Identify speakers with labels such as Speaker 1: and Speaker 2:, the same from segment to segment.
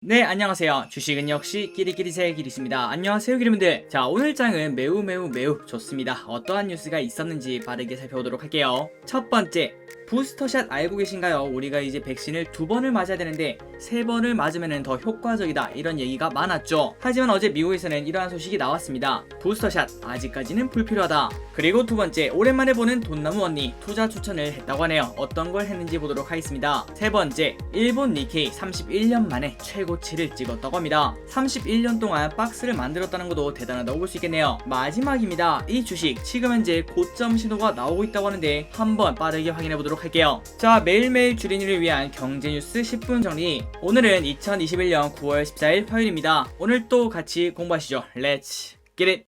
Speaker 1: 네, 안녕하세요. 주식은 역시 끼리끼리새 끼리입니다. 안녕하세요, 끼리분들. 자, 오늘 장은 매우 좋습니다. 어떠한 뉴스가 있었는지 빠르게 살펴보도록 할게요. 첫 번째, 부스터샷 알고 계신가요? 우리가 이제 백신을 2번을 맞아야 되는데 3번을 맞으면 더 효과적이다, 이런 얘기가 많았죠. 하지만 어제 미국에서는 이러한 소식이 나왔습니다. 부스터샷 아직까지는 불필요하다. 그리고 두 번째, 오랜만에 보는 돈나무 언니 투자 추천을 했다고 하네요. 어떤 걸 했는지 보도록 하겠습니다. 세 번째, 일본 니케이 31년 만에 최고치를 찍었다고 합니다. 31년 동안 박스를 만들었다는 것도 대단하다고 볼 수 있겠네요. 마지막입니다. 이 주식 지금 현재 고점 신호가 나오고 있다고 하는데 한번 빠르게 확인해 보도록 할게요. 자, 매일매일 주린이를 위한 경제 뉴스 10분 정리. 오늘은 2021년 9월 14일 화요일입니다. 오늘 또 같이 공부하시죠. Let's get it!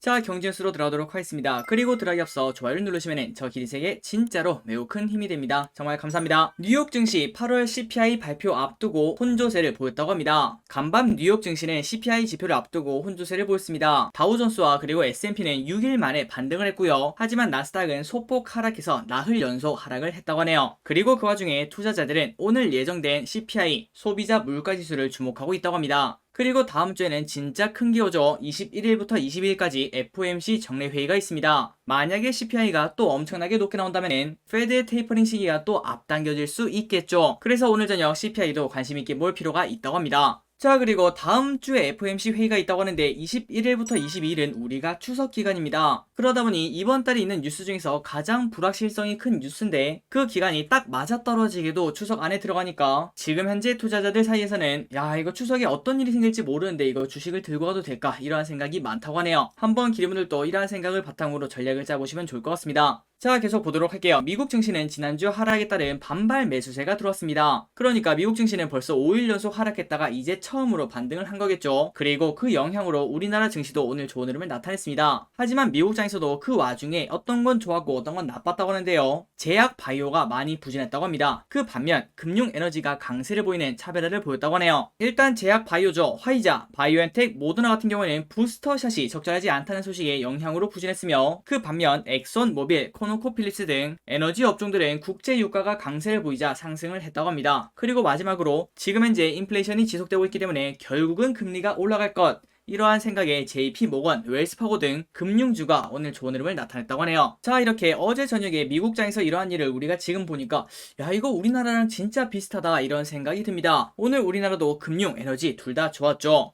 Speaker 1: 자, 경제뉴스로 들어가도록 하겠습니다. 그리고 들어가기 앞서 좋아요를 누르시면 저 기리색에 진짜로 매우 큰 힘이 됩니다. 정말 감사합니다. 뉴욕 증시 8월 CPI 발표 앞두고 혼조세를 보였다고 합니다. 간밤 뉴욕 증시는 CPI 지표를 앞두고 혼조세를 보였습니다. 다우존스와 그리고 S&P는 6일 만에 반등을 했고요. 하지만 나스닥은 소폭 하락해서 나흘 연속 하락을 했다고 하네요. 그리고 그 와중에 투자자들은 오늘 예정된 CPI 소비자 물가지수를 주목하고 있다고 합니다. 그리고 다음 주에는 진짜 큰 기호죠. 21일부터 22일까지 FOMC 정례회의가 있습니다. 만약에 CPI가 또 엄청나게 높게 나온다면 페드의 테이퍼링 시기가 또 앞당겨질 수 있겠죠. 그래서 오늘 저녁 CPI도 관심있게 볼 필요가 있다고 합니다. 자, 그리고 다음 주에 FOMC 회의가 있다고 하는데 21일부터 22일은 우리가 추석 기간입니다. 그러다 보니 이번 달에 있는 뉴스 중에서 가장 불확실성이 큰 뉴스인데 그 기간이 딱 맞아떨어지게도 추석 안에 들어가니까 지금 현재 투자자들 사이에서는 야, 이거 추석에 어떤 일이 생길지 모르는데 이거 주식을 들고 가도 될까, 이러한 생각이 많다고 하네요. 한번 기리분들도 이러한 생각을 바탕으로 전략을 짜보시면 좋을 것 같습니다. 자, 계속 보도록 할게요. 미국 증시는 지난주 하락에 따른 반발 매수세가 들어왔습니다. 그러니까 미국 증시는 벌써 5일 연속 하락했다가 이제 처음으로 반등을 한 거겠죠. 그리고 그 영향으로 우리나라 증시도 오늘 좋은 흐름을 나타냈습니다. 하지만 미국장에서도 그 와중에 어떤 건 좋았고 어떤 건 나빴다고 하는데요. 제약 바이오가 많이 부진했다고 합니다. 그 반면 금융 에너지가 강세를 보이는 차별화를 보였다고 하네요. 일단 제약 바이오죠. 화이자, 바이오엔텍, 모더나 같은 경우에는 부스터샷이 적절하지 않다는 소식에 영향으로 부진했으며 그 반면 엑손 모빌, 코노코필립스 등 에너지 업종들은 국제 유가가 강세를 보이자 상승을 했다고 합니다. 그리고 마지막으로 지금 현재 인플레이션이 지속되고 있기 때문에 결국은 금리가 올라갈 것, 이러한 생각에 JP모건, 웰스파고 등 금융주가 오늘 좋은 흐름을 나타냈다고 하네요. 자, 이렇게 어제 저녁에 미국장에서 이러한 일을 우리가 지금 보니까 야, 이거 우리나라랑 진짜 비슷하다, 이런 생각이 듭니다. 오늘 우리나라도 금융, 에너지 둘 다 좋았죠.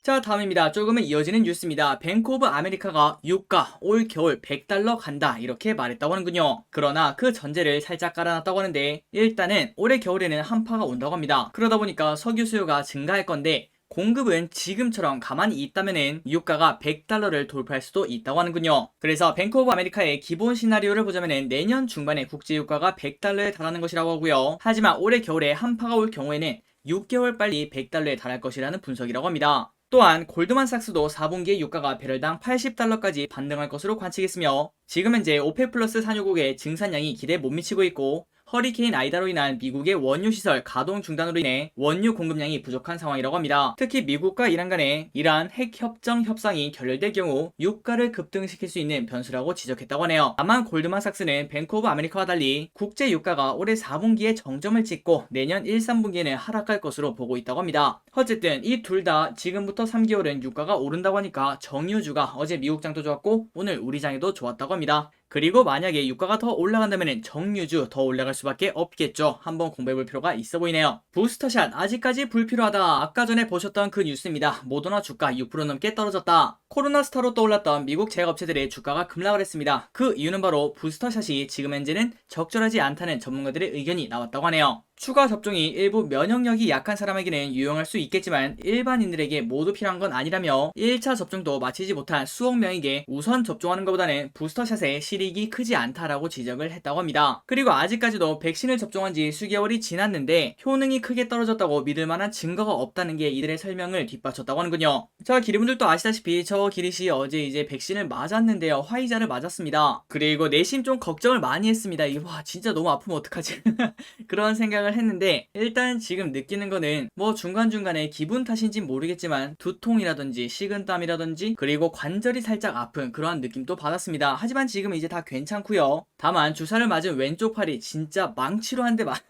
Speaker 1: 자, 다음입니다. 조금은 이어지는 뉴스입니다. 뱅크 오브 아메리카가 유가 올 겨울 $100 간다, 이렇게 말했다고 하는군요. 그러나 그 전제를 살짝 깔아놨다고 하는데 일단은 올해 겨울에는 한파가 온다고 합니다. 그러다 보니까 석유 수요가 증가할 건데 공급은 지금처럼 가만히 있다면은 유가가 $100를 돌파할 수도 있다고 하는군요. 그래서 뱅크 오브 아메리카의 기본 시나리오를 보자면은 내년 중반에 국제 유가가 $100에 달하는 것이라고 하고요. 하지만 올해 겨울에 한파가 올 경우에는 6개월 빨리 $100에 달할 것이라는 분석이라고 합니다. 또한 골드만삭스도 4분기에 유가가 배럴당 $80까지 반등할 것으로 관측했으며 지금 현재 오펙 플러스 산유국의 증산량이 기대에 못 미치고 있고 허리케인 아이다로 인한 미국의 원유 시설 가동 중단으로 인해 원유 공급량이 부족한 상황이라고 합니다. 특히 미국과 이란 간에 이러한 핵 협정 협상이 결렬될 경우 유가를 급등시킬 수 있는 변수라고 지적했다고 하네요. 다만 골드만삭스는 뱅크 오브 아메리카와 달리 국제 유가가 올해 4분기에 정점을 찍고 내년 1, 3분기에는 하락할 것으로 보고 있다고 합니다. 어쨌든 이 둘 다 지금부터 3개월은 유가가 오른다고 하니까 정유주가 어제 미국장도 좋았고 오늘 우리 장에도 좋았다고 합니다. 그리고 만약에 유가가 더 올라간다면 정유주 더 올라갈 수밖에 없겠죠. 한번 공부해볼 필요가 있어 보이네요. 부스터샷 아직까지 불필요하다. 아까 전에 보셨던 그 뉴스입니다. 모더나 주가 6% 넘게 떨어졌다. 코로나 스타로 떠올랐던 미국 제약업체들의 주가가 급락을 했습니다. 그 이유는 바로 부스터샷이 지금 현재는 적절하지 않다는 전문가들의 의견이 나왔다고 하네요. 추가 접종이 일부 면역력이 약한 사람에게는 유용할 수 있겠지만 일반인들에게 모두 필요한 건 아니라며 1차 접종도 마치지 못한 수억 명에게 우선 접종하는 것보다는 부스터샷의 실익이 크지 않다라고 지적을 했다고 합니다. 그리고 아직까지도 백신을 접종한 지 수개월이 지났는데 효능이 크게 떨어졌다고 믿을 만한 증거가 없다는 게 이들의 설명을 뒷받쳤다고 하는군요. 자, 기리분들도 아시다시피 저 기리씨 어제 이제 백신을 맞았는데요. 화이자를 맞았습니다. 그리고 내심 좀 걱정을 많이 했습니다. 와, 진짜 너무 아프면 어떡하지? 그런 생각을 했는데 일단 지금 느끼는 거는 뭐 중간중간에 기분 탓인진 모르겠지만 두통이라든지 식은땀이라든지 그리고 관절이 살짝 아픈 그러한 느낌도 받았습니다. 하지만 지금 이제 이제 다 괜찮고요. 다만 주사를 맞은 왼쪽 팔이 진짜 망치로 한 대 맞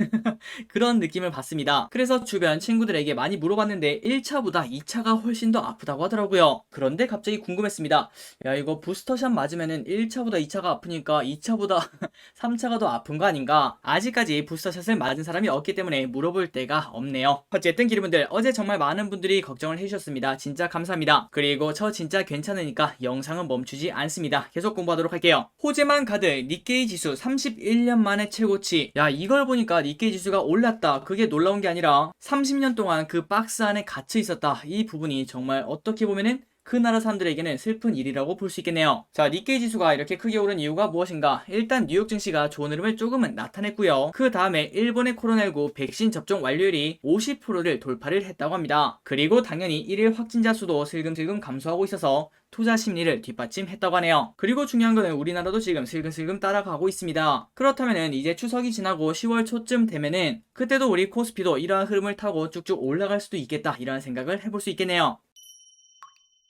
Speaker 1: 그런 느낌을 받습니다. 그래서 주변 친구들에게 많이 물어봤는데 1차보다 2차가 훨씬 더 아프다고 하더라고요. 그런데 갑자기 궁금했습니다. 야, 이거 부스터샷 맞으면은 1차보다 2차가 아프니까 2차보다 3차가 더 아픈 거 아닌가? 아직까지 부스터샷을 맞은 사람이 없기 때문에 물어볼 데가 없네요. 어쨌든 기르분들, 어제 정말 많은 분들이 걱정을 해주셨습니다. 진짜 감사합니다. 그리고 저 진짜 괜찮으니까 영상은 멈추지 않습니다. 계속 공부하도록 할게요. 호재만 가득 니케이 지수 31년 만에 최고치. 야, 이걸 보니까 니케이 지수가 올랐다. 그게 놀라운 게 아니라 30년 동안 그 박스 안에 갇혀 있었다. 이 부분이 정말 어떻게 보면은 그 나라 사람들에게는 슬픈 일이라고 볼 수 있겠네요. 자, 니케이 지수가 이렇게 크게 오른 이유가 무엇인가? 일단 뉴욕 증시가 좋은 흐름을 조금은 나타냈고요. 그 다음에 일본의 코로나19 백신 접종 완료율이 50%를 돌파를 했다고 합니다. 그리고 당연히 일일 확진자 수도 슬금슬금 감소하고 있어서 투자 심리를 뒷받침했다고 하네요. 그리고 중요한 거는 우리나라도 지금 슬금슬금 따라가고 있습니다. 그렇다면은 이제 추석이 지나고 10월 초쯤 되면은 그때도 우리 코스피도 이러한 흐름을 타고 쭉쭉 올라갈 수도 있겠다, 이런 생각을 해볼 수 있겠네요.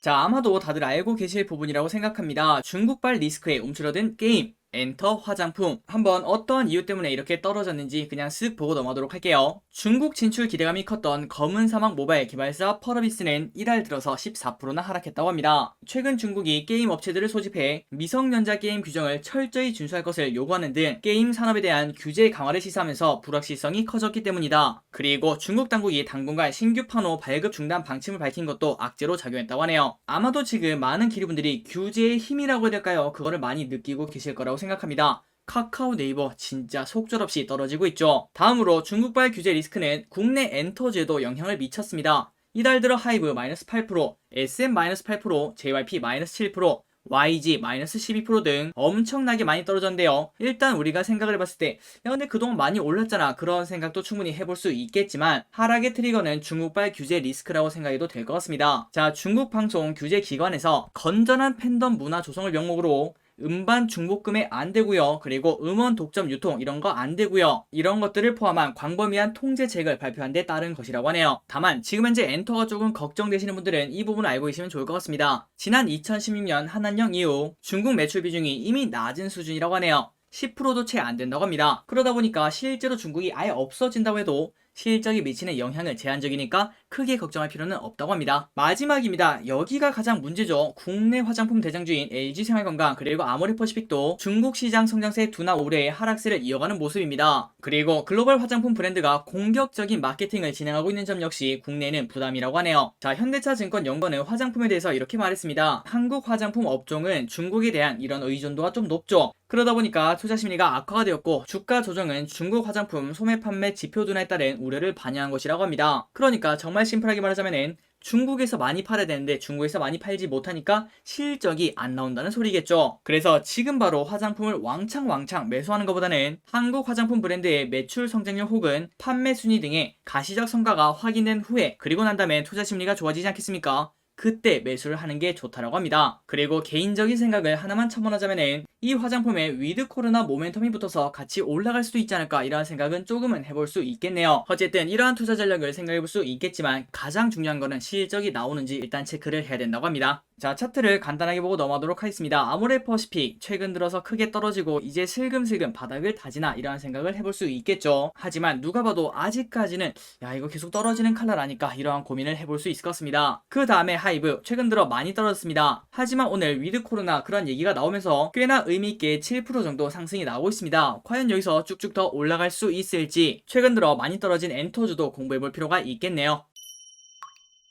Speaker 1: 자, 아마도 다들 알고 계실 부분이라고 생각합니다. 중국발 리스크에 움츠러든 게임, 엔터, 화장품. 한번 어떠한 이유 때문에 이렇게 떨어졌는지 그냥 쓱 보고 넘어가도록 할게요. 중국 진출 기대감이 컸던 검은 사막 모바일 개발사 펄어비스는 이달 들어서 14%나 하락했다고 합니다. 최근 중국이 게임 업체들을 소집해 미성년자 게임 규정을 철저히 준수할 것을 요구하는 등 게임 산업에 대한 규제 강화를 시사하면서 불확실성이 커졌기 때문이다. 그리고 중국 당국이 당분간 신규 판호 발급 중단 방침을 밝힌 것도 악재로 작용했다고 하네요. 아마도 지금 많은 기류분들이 규제의 힘이라고 해야 될까요? 그거를 많이 느끼고 계실 거라고 생각합니다. 카카오, 네이버 진짜 속절없이 떨어지고 있죠. 다음으로 중국발 규제 리스크는 국내 엔터주에도 영향을 미쳤습니다. 이달 들어 하이브 마이너스 8%, SM 마이너스 8%, JYP 마이너스 7%, YG 마이너스 12% 등 엄청나게 많이 떨어졌는데요. 일단 우리가 생각을 해봤을 때, 야, 근데 그동안 많이 올랐잖아, 그런 생각도 충분히 해볼 수 있겠지만 하락의 트리거는 중국발 규제 리스크라고 생각해도 될 것 같습니다. 자, 중국 방송 규제 기관에서 건전한 팬덤 문화 조성을 명목으로 음반 중복구매 안 되고요. 그리고 음원 독점 유통 이런 거 안 되고요. 이런 것들을 포함한 광범위한 통제책을 발표한 데 따른 것이라고 하네요. 다만 지금 현재 엔터가 조금 걱정되시는 분들은 이 부분을 알고 계시면 좋을 것 같습니다. 지난 2016년 한한령 이후 중국 매출 비중이 이미 낮은 수준이라고 하네요. 10%도 채 안 된다고 합니다. 그러다 보니까 실제로 중국이 아예 없어진다고 해도 실적에 미치는 영향은 제한적이니까 크게 걱정할 필요는 없다고 합니다. 마지막입니다. 여기가 가장 문제죠. 국내 화장품 대장주인 LG생활건강 그리고 아모레퍼시픽도 중국 시장 성장세 둔화 우려의 하락세를 이어가는 모습입니다. 그리고 글로벌 화장품 브랜드가 공격적인 마케팅을 진행하고 있는 점 역시 국내에는 부담이라고 하네요. 자, 현대차증권 연구원은 화장품에 대해서 이렇게 말했습니다. 한국 화장품 업종은 중국에 대한 이런 의존도가 좀 높죠. 그러다 보니까 투자 심리가 악화가 되었고 주가 조정은 중국 화장품 소매 판매 지표 둔화에 따른 우려를 반영한 것이라고 합니다. 그러니까 정말 심플하게 말하자면은 중국에서 많이 팔아야 되는데 중국에서 많이 팔지 못하니까 실적이 안 나온다는 소리겠죠. 그래서 지금 바로 화장품을 왕창 매수하는 것보다는 한국 화장품 브랜드의 매출 성장률 혹은 판매 순위 등의 가시적 성과가 확인된 후에 그리고 난 다음에 투자 심리가 좋아지지 않겠습니까? 그때 매수를 하는 게 좋다라고 합니다. 그리고 개인적인 생각을 하나만 첨언하자면은 이 화장품에 위드 코로나 모멘텀이 붙어서 같이 올라갈 수도 있지 않을까, 이런 생각은 조금은 해볼 수 있겠네요. 어쨌든 이러한 투자 전략을 생각해볼 수 있겠지만 가장 중요한 거는 실적이 나오는지 일단 체크를 해야 된다고 합니다. 자, 차트를 간단하게 보고 넘어가도록 하겠습니다. 아모레퍼시픽 최근 들어서 크게 떨어지고 이제 슬금슬금 바닥을 다지나, 이러한 생각을 해볼 수 있겠죠. 하지만 누가 봐도 아직까지는 야, 이거 계속 떨어지는 칼라라니까 이러한 고민을 해볼 수 있을 것 같습니다. 그 다음에 하이브 최근 들어 많이 떨어졌습니다. 하지만 오늘 위드 코로나 그런 얘기가 나오면서 꽤나 의미있게 7% 정도 상승이 나오고 있습니다. 과연 여기서 쭉쭉 더 올라갈 수 있을지 최근 들어 많이 떨어진 엔터주도 공부해볼 필요가 있겠네요.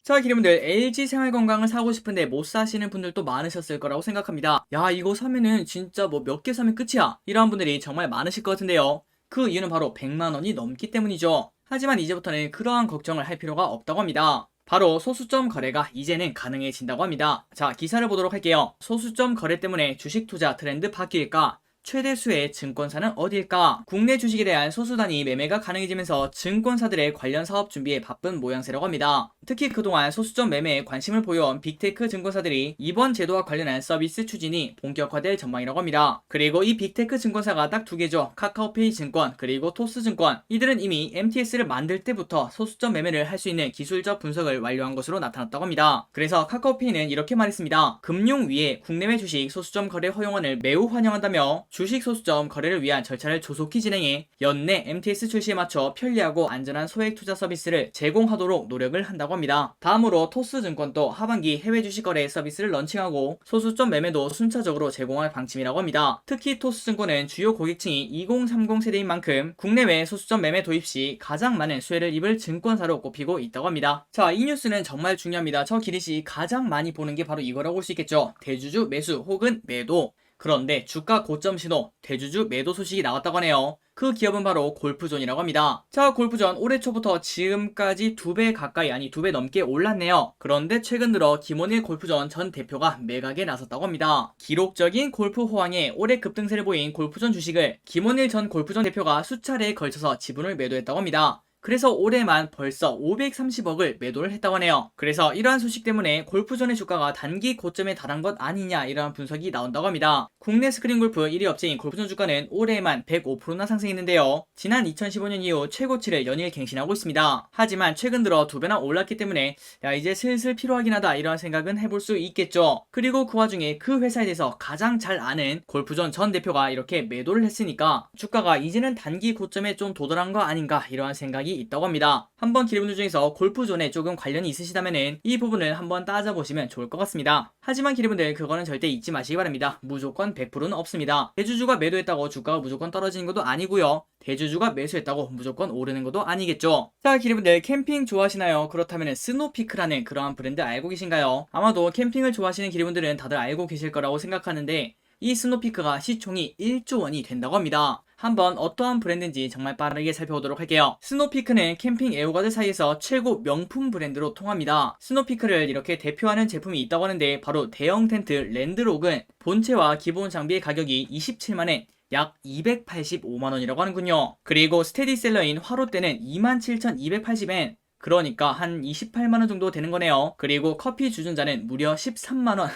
Speaker 1: 자, 기름분들, LG생활건강을 사고 싶은데 못 사시는 분들도 많으셨을 거라고 생각합니다. 야, 이거 사면은 진짜 뭐 몇 개 사면 끝이야, 이러한 분들이 정말 많으실 것 같은데요. 그 이유는 바로 100만원이 넘기 때문이죠. 하지만 이제부터는 그러한 걱정을 할 필요가 없다고 합니다. 바로 소수점 거래가 이제는 가능해진다고 합니다. 자, 기사를 보도록 할게요. 소수점 거래 때문에 주식 투자 트렌드 바뀔까? 최대 수의 증권사는 어디일까? 국내 주식에 대한 소수 단위 매매가 가능해지면서 증권사들의 관련 사업 준비에 바쁜 모양새라고 합니다. 특히 그동안 소수점 매매에 관심을 보여온 빅테크 증권사들이 이번 제도와 관련한 서비스 추진이 본격화될 전망이라고 합니다. 그리고 이 빅테크 증권사가 딱 두 개죠. 카카오페이 증권 그리고 토스증권. 이들은 이미 MTS를 만들 때부터 소수점 매매를 할 수 있는 기술적 분석을 완료한 것으로 나타났다고 합니다. 그래서 카카오페이는 이렇게 말했습니다. 금융 위에 국내외 주식 소수점 거래 허용안을 매우 환영한다며 주식 소수점 거래를 위한 절차를 조속히 진행해 연내 MTS 출시에 맞춰 편리하고 안전한 소액 투자 서비스를 제공하도록 노력을 한다고 합니다. 다음으로 토스증권도 하반기 해외 주식 거래 서비스를 런칭하고 소수점 매매도 순차적으로 제공할 방침이라고 합니다. 특히 토스증권은 주요 고객층이 2030 세대인 만큼 국내외 소수점 매매 도입 시 가장 많은 수혜를 입을 증권사로 꼽히고 있다고 합니다. 자, 이 뉴스는 정말 중요합니다. 저 기리씨 가장 많이 보는 게 바로 이거라고 볼 수 있겠죠. 대주주 매수 혹은 매도. 그런데 주가 고점 신호, 대주주 매도 소식이 나왔다고 하네요. 그 기업은 바로 골프존이라고 합니다. 자, 골프존 올해 초부터 지금까지 2배 가까이, 아니 2배 넘게 올랐네요. 그런데 최근 들어 김원일 골프존 전 대표가 매각에 나섰다고 합니다. 기록적인 골프 호황에 올해 급등세를 보인 골프존 주식을 김원일 전 골프존 대표가 수차례에 걸쳐서 지분을 매도했다고 합니다. 그래서 올해만 벌써 530억을 매도를 했다고 하네요. 그래서 이러한 소식 때문에 골프존의 주가가 단기 고점에 달한 것 아니냐, 이러한 분석이 나온다고 합니다. 국내 스크린 골프 1위 업체인 골프존 주가는 올해에만 105%나 상승했는데요. 지난 2015년 이후 최고치를 연일 갱신하고 있습니다. 하지만 최근 들어 2배나 올랐기 때문에 이제 슬슬 필요하긴 하다, 이러한 생각은 해볼 수 있겠죠. 그리고 그 와중에 그 회사에 대해서 가장 잘 아는 골프존 전 대표가 이렇게 매도를 했으니까 주가가 이제는 단기 고점에 좀 도달한 거 아닌가, 이러한 생각이 있다고 합니다. 한번 기름들 중에서 골프존에 조금 관련이 있으시다면은 이 부분을 한번 따져보시면 좋을 것 같습니다. 하지만 기름분들 그거는 절대 잊지 마시기 바랍니다. 무조건 100%는 없습니다. 대주주가 매도했다고 주가가 무조건 떨어지는 것도 아니고요. 대주주가 매수했다고 무조건 오르는 것도 아니겠죠. 자, 기름분들 캠핑 좋아하시나요? 그렇다면 스노피크라는 그러한 브랜드 알고 계신가요? 아마도 캠핑을 좋아하시는 기름분들은 다들 알고 계실 거라고 생각하는데 이 스노피크가 시총이 1조 원이 된다고 합니다. 한번 어떠한 브랜드인지 정말 빠르게 살펴보도록 할게요. 스노피크는 캠핑 애호가들 사이에서 최고 명품 브랜드로 통합니다. 스노피크를 이렇게 대표하는 제품이 있다고 하는데 바로 대형 텐트 랜드록은 본체와 기본 장비의 가격이 27만엔 약 285만원이라고 하는군요. 그리고 스테디셀러인 화롯대는 27,280엔, 그러니까 한 28만원 정도 되는 거네요. 그리고 커피 주전자는 무려 13만원.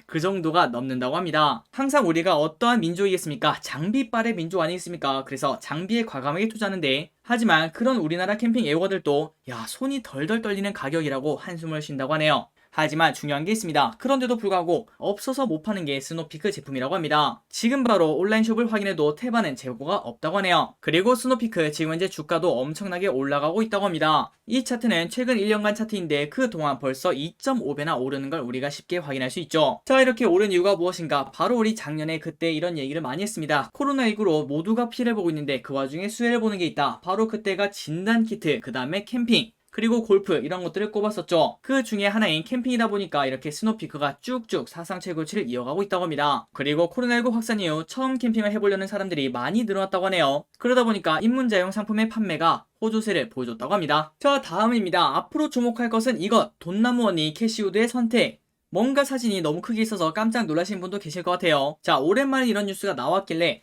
Speaker 1: 그 정도가 넘는다고 합니다. 항상 우리가 어떠한 민족이겠습니까? 장비빨의 민족 아니겠습니까? 그래서 장비에 과감하게 투자하는데, 하지만 그런 우리나라 캠핑 애호가들도 손이 덜덜 떨리는 가격이라고 한숨을 쉰다고 하네요. 하지만 중요한 게 있습니다. 그런데도 불구하고 없어서 못 파는 게 스노피크 제품이라고 합니다. 지금 바로 온라인숍을 확인해도 태반은 재고가 없다고 하네요. 그리고 스노피크 지금 현재 주가도 엄청나게 올라가고 있다고 합니다. 이 차트는 최근 1년간 차트인데 그동안 벌써 2.5배나 오르는 걸 우리가 쉽게 확인할 수 있죠. 자, 이렇게 오른 이유가 무엇인가? 바로 우리 작년에 그때 이런 얘기를 많이 했습니다. 코로나19로 모두가 피해를 보고 있는데 그 와중에 수혜를 보는 게 있다. 바로 그때가 진단키트, 그 다음에 캠핑, 그리고 골프, 이런 것들을 꼽았었죠. 그 중에 하나인 캠핑이다 보니까 이렇게 스노피크가 쭉쭉 사상 최고치를 이어가고 있다고 합니다. 그리고 코로나19 확산 이후 처음 캠핑을 해보려는 사람들이 많이 늘어났다고 하네요. 그러다 보니까 입문자용 상품의 판매가 호조세를 보여줬다고 합니다. 자, 다음입니다. 앞으로 주목할 것은 이것, 돈나무 언니 캐시우드의 선택. 뭔가 사진이 너무 크게 있어서 깜짝 놀라신 분도 계실 것 같아요. 자, 오랜만에 이런 뉴스가 나왔길래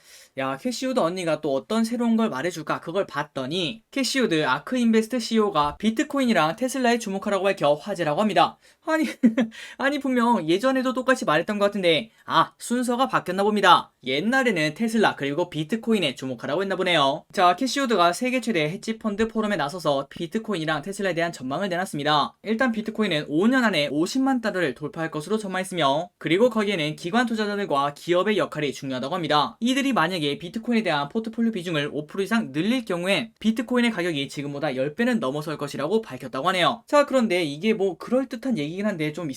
Speaker 1: 캐시우드 언니가 또 어떤 새로운 걸 말해줄까, 그걸 봤더니 캐시우드 아크인베스트 CEO가 비트코인이랑 테슬라에 주목하라고 밝혀 화제라고 합니다. 아니 분명 예전에도 똑같이 말했던 것 같은데 순서가 바뀌었나 봅니다. 옛날에는 테슬라 그리고 비트코인에 주목하라고 했나 보네요. 자, 캐시우드가 세계 최대 헤지펀드 포럼에 나서서 비트코인이랑 테슬라에 대한 전망을 내놨습니다. 일단 비트코인은 5년 안에 50만 달러를 돌파할 것으로 전망했으며, 그리고 거기에는 기관 투자자들과 기업의 역할이 중요하다고 합니다. 이들이 만약에 비트코인에 대한 포트폴리오 비중을 5% 이상 늘릴 경우엔 비트코인의 가격이 지금보다 10배는 넘어설 것이라고 밝혔다고 하네요. 자, 그런데 이게 뭐 그럴듯한 얘기긴 한데 좀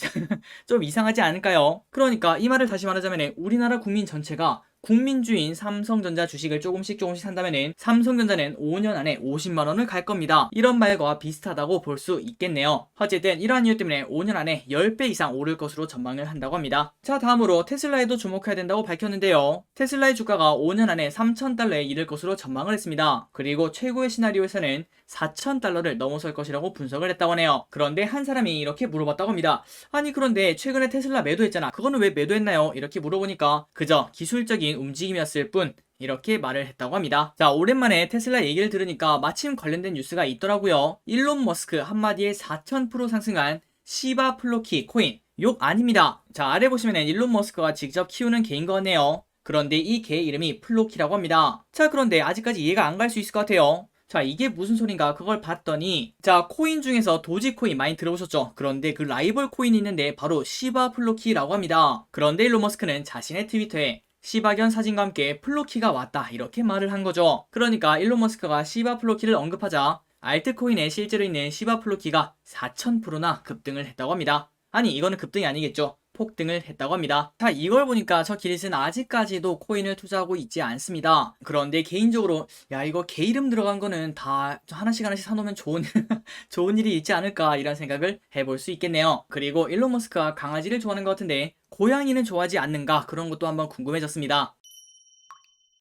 Speaker 1: 이상하지 않을까요? 그러니까 이 말을 다시 말하자면 우리나라 국민 전체가 국민주인 삼성전자 주식을 조금씩 산다면은 삼성전자는 5년 안에 50만원을 갈 겁니다. 이런 말과 비슷하다고 볼 수 있겠네요. 어쨌든 이러한 이유 때문에 5년 안에 10배 이상 오를 것으로 전망을 한다고 합니다. 자, 다음으로 테슬라에도 주목해야 된다고 밝혔는데요. 테슬라의 주가가 5년 안에 3,000달러에 이를 것으로 전망을 했습니다. 그리고 최고의 시나리오에서는 4,000달러를 넘어설 것이라고 분석을 했다고 하네요. 그런데 한 사람이 이렇게 물어봤다고 합니다. 아니 그런데 최근에 테슬라 매도했잖아. 그거는 왜 매도했나요? 이렇게 물어보니까 그저 기술적인 긍정적인 움직임이었을 뿐 이렇게 말을 했다고 합니다. 자, 오랜만에 테슬라 얘기를 들으니까 마침 관련된 뉴스가 있더라고요. 일론 머스크 한마디에 4000% 상승한 시바 플로키 코인. 욕 아닙니다. 자, 아래 보시면은 일론 머스크가 직접 키우는 개인 것 같네요. 그런데 이 개의 이름이 플로키라고 합니다. 자, 그런데 아직까지 이해가 안 갈 수 있을 것 같아요. 자, 이게 무슨 소린가 그걸 봤더니, 자, 코인 중에서 도지코인 많이 들어보셨죠? 그런데 그 라이벌 코인이 있는데 바로 시바 플로키라고 합니다. 그런데 일론 머스크는 자신의 트위터에 시바견 사진과 함께 플로키가 왔다 이렇게 말을 한 거죠. 그러니까 일론 머스크가 시바 플로키를 언급하자 알트코인에 실제로 있는 시바 플로키가 4000%나 급등을 했다고 합니다. 아니, 이거는 급등이 아니겠죠. 폭등을 했다고 합니다. 자, 이걸 보니까 저 기릿은 아직까지도 코인을 투자하고 있지 않습니다. 그런데 개인적으로 야, 이거 개 이름 들어간 거는 다 하나씩 사놓으면 좋은 좋은 일이 있지 않을까 이런 생각을 해볼 수 있겠네요. 그리고 일론 머스크가 강아지를 좋아하는 것 같은데 고양이는 좋아하지 않는가 그런 것도 한번 궁금해졌습니다.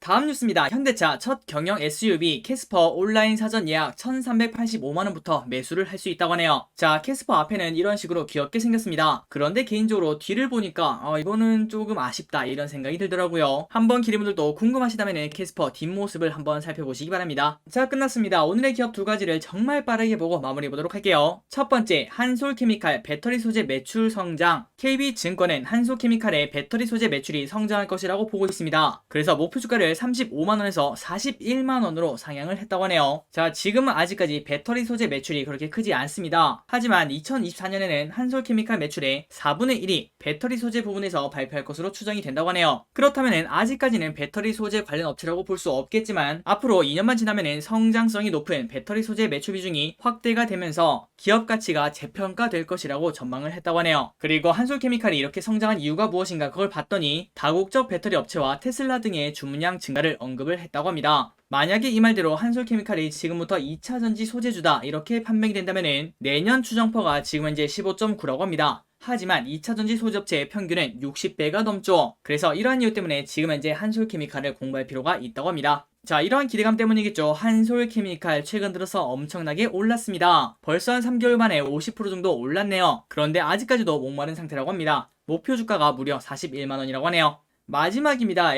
Speaker 1: 다음 뉴스입니다. 현대차 첫 경영 SUV 캐스퍼 온라인 사전 예약 1385만원부터 매수를 할 수 있다고 하네요. 자, 캐스퍼 앞에는 이런 식으로 귀엽게 생겼습니다. 그런데 개인적으로 뒤를 보니까 이거는 조금 아쉽다 이런 생각이 들더라고요. 한번 기리분들도 궁금하시다면 캐스퍼 뒷모습을 한번 살펴보시기 바랍니다. 자, 끝났습니다. 오늘의 기업 두 가지를 정말 빠르게 보고 마무리 보도록 할게요. 첫 번째, 한솔케미칼 배터리 소재 매출 성장. KB증권은 한솔케미칼의 배터리 소재 매출이 성장할 것이라고 보고 있습니다. 그래서 목표 주가를 35만원에서 41만원으로 상향을 했다고 하네요. 자, 지금은 아직까지 배터리 소재 매출이 그렇게 크지 않습니다. 하지만 2024년에는 한솔케미칼 매출의 4분의 1이 배터리 소재 부분에서 발표할 것으로 추정이 된다고 하네요. 그렇다면 아직까지는 배터리 소재 관련 업체라고 볼 수 없겠지만 앞으로 2년만 지나면 성장성이 높은 배터리 소재 매출 비중이 확대가 되면서 기업 가치가 재평가될 것이라고 전망을 했다고 하네요. 그리고 한솔케미칼이 이렇게 성장한 이유가 무엇인가 그걸 봤더니 다국적 배터리 업체와 테슬라 등의 주문량 증가를 언급을 했다고 합니다. 만약에 이 말대로 한솔케미칼이 지금부터 2차전지 소재주다 이렇게 판명이 된다면 내년 추정퍼가 지금 현재 15.9라고 합니다. 하지만 2차전지 소재업체의 평균은 60배가 넘죠. 그래서 이러한 이유 때문에 지금 현재 한솔케미칼을 공부할 필요가 있다고 합니다. 자, 이러한 기대감 때문이겠죠. 한솔케미칼 최근 들어서 엄청나게 올랐습니다. 벌써 한 3개월 만에 50% 정도 올랐네요. 그런데 아직까지도 목마른 상태라고 합니다. 목표 주가가 무려 41만원이라고 하네요. 마지막입니다.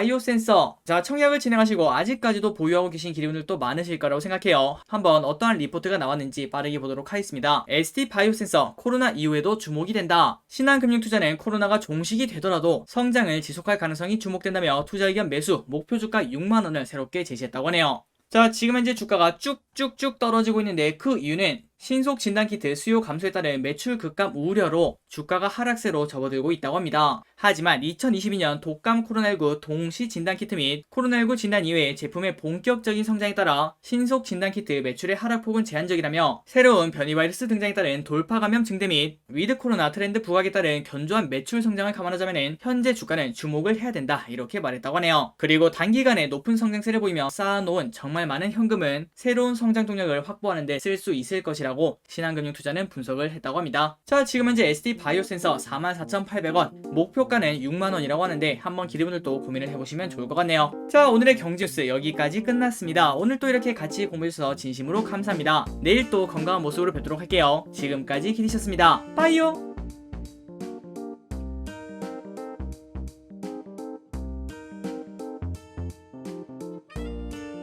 Speaker 1: ST바이오센서. 자, 청약을 진행하시고 아직까지도 보유하고 계신 기리분들도 많으실 거라고 생각해요. 한번 어떠한 리포트가 나왔는지 빠르게 보도록 하겠습니다. ST바이오센서 코로나 이후에도 주목이 된다. 신한금융투자는 코로나가 종식이 되더라도 성장을 지속할 가능성이 주목된다며 투자 의견 매수 목표 주가 6만원을 새롭게 제시했다고 하네요. 자, 지금 현재 주가가 쭉쭉쭉 떨어지고 있는데 그 이유는 신속 진단키트 수요 감소에 따른 매출 급감 우려로 주가가 하락세로 접어들고 있다고 합니다. 하지만 2022년 독감 코로나19 동시 진단키트 및 코로나19 진단 이외의 제품의 본격적인 성장에 따라 신속 진단키트 매출의 하락폭은 제한적이라며 새로운 변이 바이러스 등장에 따른 돌파 감염 증대 및 위드 코로나 트렌드 부각에 따른 견조한 매출 성장을 감안하자면 현재 주가는 주목을 해야 된다 이렇게 말했다고 하네요. 그리고 단기간에 높은 성장세를 보이며 쌓아놓은 정말 많은 현금은 새로운 성장 동력을 확보하는 데 쓸 수 있을 것이라고 신한금융투자는 분석을 했다고 합니다. 자, 지금 현재 ST바이오센서 44,800원 목표가는 6만원이라고 하는데 한번 기대분들도 고민을 해보시면 좋을 것 같네요. 자, 오늘의 경제뉴스 여기까지 끝났습니다. 오늘 또 이렇게 같이 공부해주셔서 진심으로 감사합니다. 내일 또 건강한 모습으로 뵙도록 할게요. 지금까지 기리셨습니다. 빠이요.